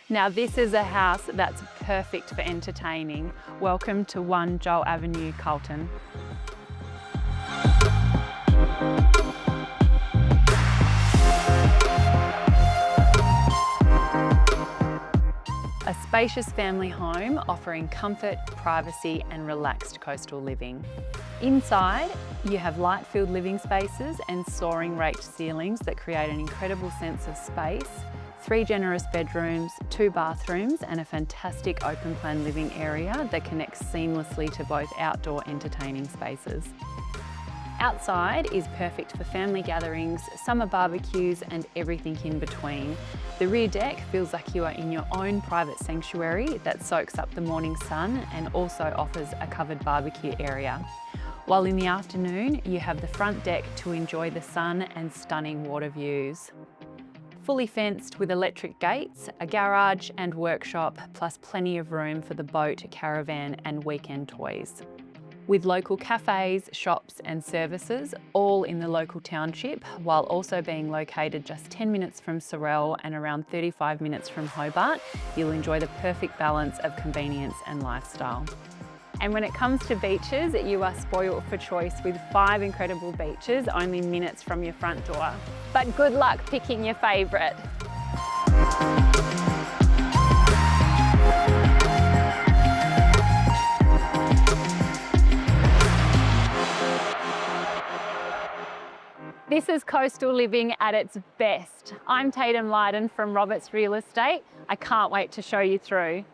Now this is a house that's perfect for entertaining. Welcome to 1 Joel Avenue, Carlton. A spacious family home offering comfort, privacy and relaxed coastal living. Inside, you have light-filled living spaces and soaring raked ceilings that create an incredible sense of space, 3 generous bedrooms, 2 bathrooms and a fantastic open-plan living area that connects seamlessly to both outdoor entertaining spaces. Outside is perfect for family gatherings, summer barbecues and everything in between. The rear deck feels like you are in your own private sanctuary that soaks up the morning sun and also offers a covered barbecue area. While in the afternoon, you have the front deck to enjoy the sun and stunning water views. Fully fenced with electric gates, a garage and workshop, plus plenty of room for the boat, caravan and weekend toys. With local cafes, shops and services, all in the local township, while also being located just 10 minutes from Sorell and around 35 minutes from Hobart, you'll enjoy the perfect balance of convenience and lifestyle. And when it comes to beaches, you are spoiled for choice with 5 incredible beaches only minutes from your front door. But good luck picking your favourite. This is coastal living at its best. I'm Tatum Lydon from Roberts Real Estate. I can't wait to show you through.